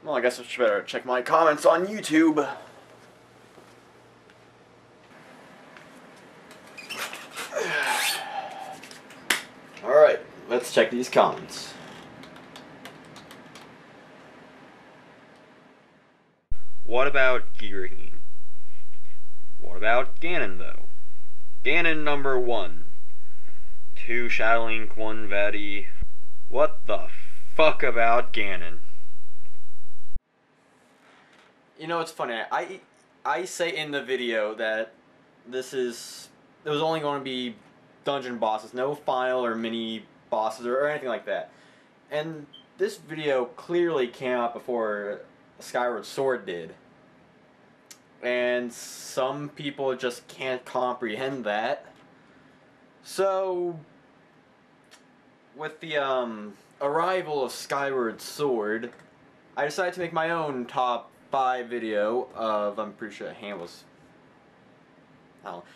Well, I guess I should better check my comments on YouTube. Alright, let's check these comments. What about GHIRAHIM? What about Ganon, though? Ganon number 1. 2 Shadowlink, 1 Vati. What the fuck about Ganon? You know, it's funny. I say in the video that it was only going to be dungeon bosses, no final or mini bosses or anything like that. And this video clearly came out before Skyward Sword did. And some people just can't comprehend that. So, with the arrival of Skyward Sword, I decided to make my own top 5 video of, I'm pretty sure handles,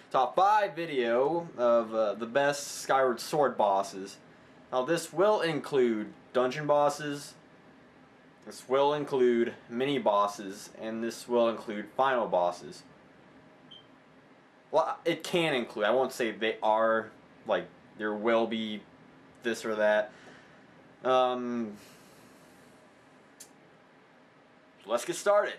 top 5 video of the best Skyward Sword bosses. Now this will include dungeon bosses, this will include mini bosses, and this will include final bosses. Well, it can include, I won't say they are, like, there will be this or that. Let's get started.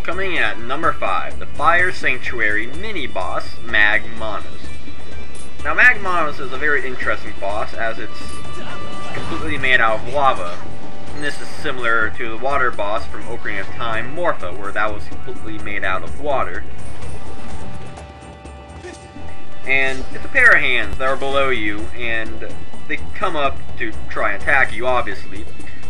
Coming at number 5, the Fire Sanctuary mini-boss, MAGMANOS. Now MAGMANOS is a very interesting boss as it's completely made out of lava. And this is similar to the water boss from Ocarina of Time, Morpha, where that was completely made out of water. And it's a pair of hands that are below you, and they come up to try and attack you, obviously.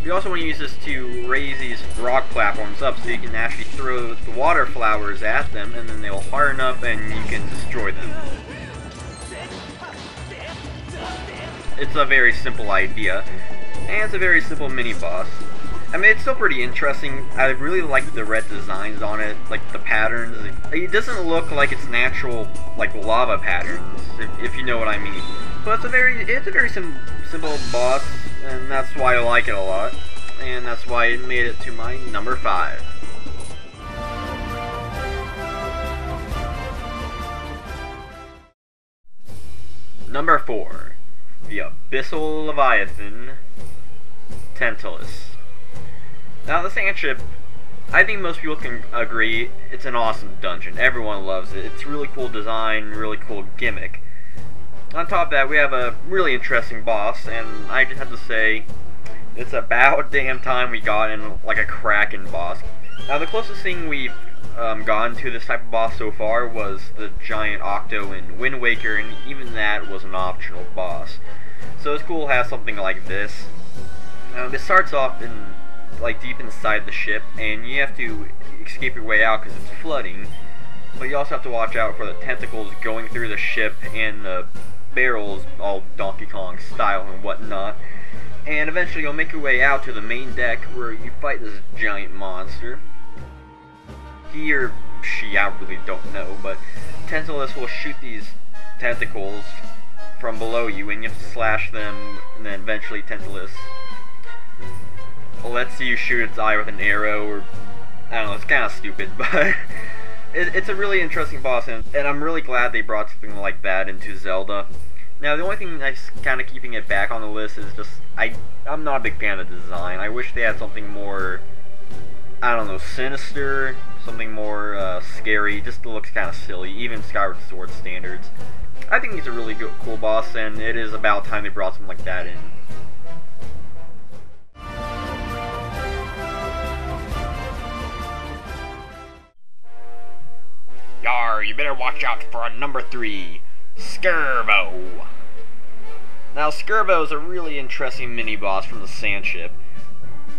You also want to use this to raise these rock platforms up so you can actually throw the water flowers at them, and then they'll harden up and you can destroy them. It's a very simple idea, and it's a very simple mini-boss. I mean, it's still pretty interesting. I really like the red designs on it, like the patterns. It doesn't look like it's natural, like lava patterns, if you know what I mean. But it's a very simple boss, and that's why I like it a lot, and that's why it made it to my number 5. Number 4, the Abyssal Leviathan, TENTALUS. Now the sand ship, I think most people can agree, it's an awesome dungeon. Everyone loves it. It's really cool design, really cool gimmick. On top of that, we have a really interesting boss, and I just have to say, it's about damn time we got in like a Kraken boss. Now the closest thing we've gotten to this type of boss so far was the giant Octo in Wind Waker, and even that was an optional boss. So it's cool to have something like this. It starts off in like deep inside the ship, and you have to escape your way out because it's flooding. But you also have to watch out for the tentacles going through the ship and the barrels, all Donkey Kong style and whatnot. And eventually you'll make your way out to the main deck where you fight this giant monster. He or she, I really don't know, but TENTALUS will shoot these tentacles from below you, and you have to slash them, and then eventually TENTALUS lets you shoot its eye with an arrow, or I don't know, it's kind of stupid, but it's a really interesting boss, and I'm really glad they brought something like that into Zelda. Now, the only thing that's kind of keeping it back on the list is just, I'm not a big fan of the design. I wish they had something more, I don't know, sinister, something more scary. Just looks kind of silly, even Skyward Sword standards. I think he's a really good, cool boss, and it is about time they brought something like that in. Yar, you better watch out for number 3, SCERVO. Now, SCERVO is a really interesting mini-boss from the sand ship.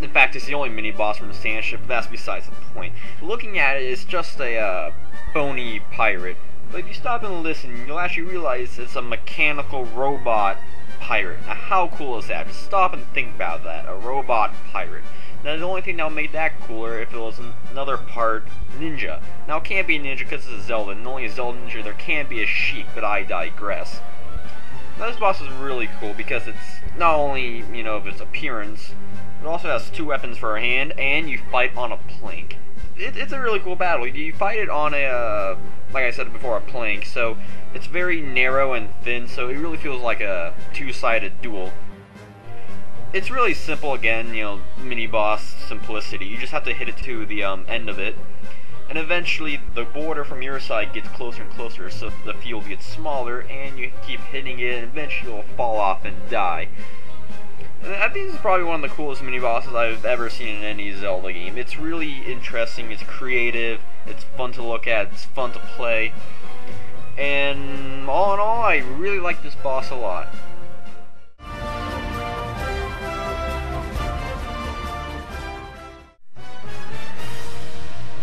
In fact, it's the only mini-boss from the sand ship, but that's besides the point. Looking at it, it's just a bony pirate. But if you stop and listen, you'll actually realize it's a mechanical robot pirate. Now, how cool is that? Just stop and think about that. A robot pirate. Now, the only thing that would make that cooler if it was another part ninja. Now, it can't be a ninja because it's a Zelda, and only a Zelda ninja there can be a sheik, but I digress. Now, this boss is really cool because it's not only, of its appearance, it also has 2 weapons for a hand, and you fight on a plank. It's a really cool battle. You fight it on a, like I said before, a plank, so it's very narrow and thin, so it really feels like a 2-sided duel. It's really simple again, mini-boss simplicity. You just have to hit it to the end of it, and eventually the border from your side gets closer and closer, so the field gets smaller, and you keep hitting it, and eventually you'll fall off and die. I think this is probably one of the coolest mini-bosses I've ever seen in any Zelda game. It's really interesting, it's creative, it's fun to look at, it's fun to play, and all in all, I really like this boss a lot.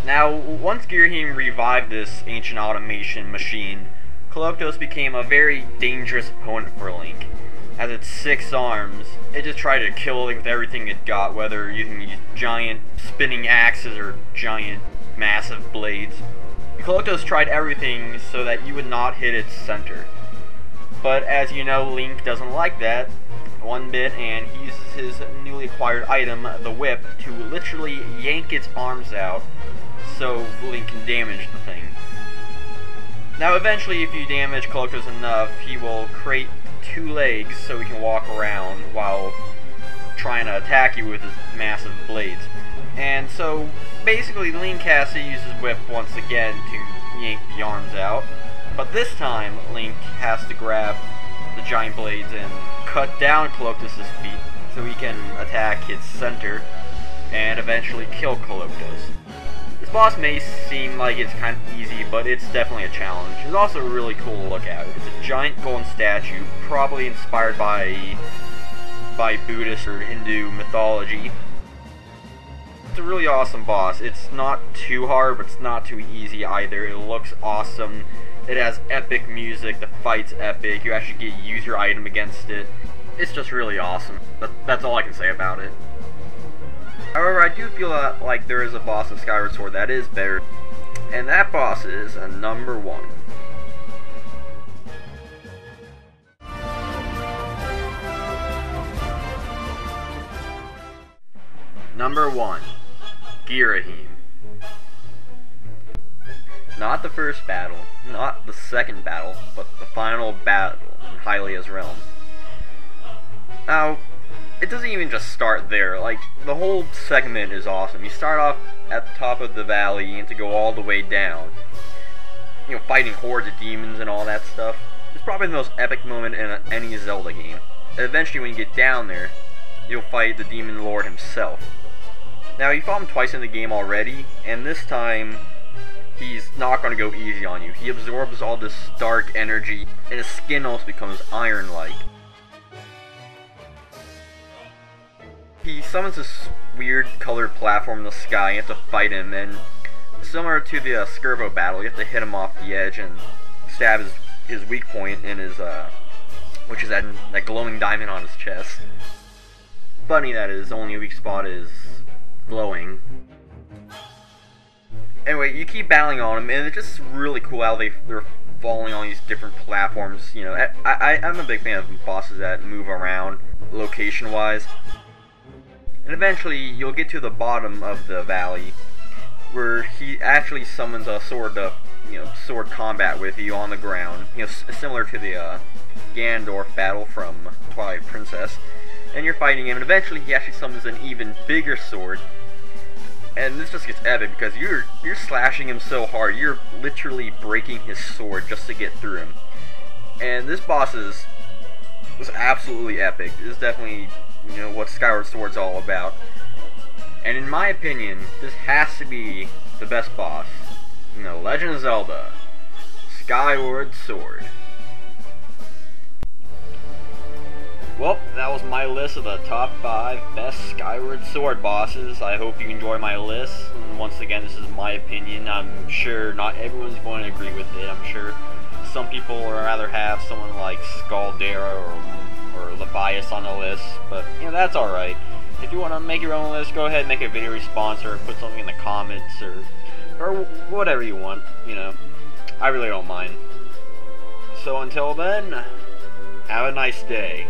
Now, once GHIRAHIM revived this ancient automation machine, KOLOKTOS became a very dangerous opponent for Link. As its 6 arms, it just tried to kill Link with everything it got, whether using these giant spinning axes or giant massive blades. KOLOKTOS tried everything so that you would not hit its center. But as you know, Link doesn't like that one bit, and he uses his newly acquired item, the whip, to literally yank its arms out so Link can damage the thing. Now eventually, if you damage KOLOKTOS enough, he will create 2 legs so he can walk around while trying to attack you with his massive blades. And so basically Link has to use his whip once again to yank the arms out, but this time Link has to grab the giant blades and cut down KOLOKTOS' feet so he can attack its center and eventually kill KOLOKTOS. This boss may seem like it's kind of easy, but it's definitely a challenge. It's also really cool to look at. It's a giant golden statue, probably inspired by Buddhist or Hindu mythology. It's a really awesome boss. It's not too hard, but it's not too easy either. It looks awesome. It has epic music. The fight's epic. You actually get to use your item against it. It's just really awesome. That's all I can say about it. However, I do feel like there is a boss in Skyward Sword that is better, and that boss is a number 1. Number 1, GHIRAHIM. Not the first battle, not the second battle, but the final battle in Hylia's realm. Now, it doesn't even just start there. Like, the whole segment is awesome. You start off at the top of the valley and to go all the way down, fighting hordes of demons and all that stuff. It's probably the most epic moment in any Zelda game. And eventually, when you get down there, you'll fight the demon lord himself. Now, you fought him twice in the game already, and this time he's not going to go easy on you. He absorbs all this dark energy, and his skin also becomes iron-like. He summons this weird colored platform in the sky. You have to fight him, and similar to the SCERVO battle, you have to hit him off the edge and stab his weak point in his, which is that glowing diamond on his chest. Funny that his only weak spot is glowing. Anyway, you keep battling on him, and it's just really cool how they're falling on these different platforms. I'm a big fan of bosses that move around location-wise. And eventually, you'll get to the bottom of the valley, where he actually summons a sword to, sword combat with you on the ground. Similar to the Ganondorf battle from Twilight Princess. And you're fighting him, and eventually he actually summons an even bigger sword. And this just gets epic because you're slashing him so hard, you're literally breaking his sword just to get through him. And this boss was absolutely epic. This is definitely what Skyward Sword's all about. And in my opinion, this has to be the best boss in The Legend of Zelda: Skyward Sword. well, that was my list of the top 5 best Skyward Sword bosses. I hope you enjoy my list. And once again, this is my opinion. I'm sure not everyone's going to agree with it. I'm sure some people would rather have someone like Scaldera or Levias on the list, but you know, that's alright. If you want to make your own list, go ahead and make a video response or put something in the comments or whatever you want, you know. I really don't mind. So until then, have a nice day.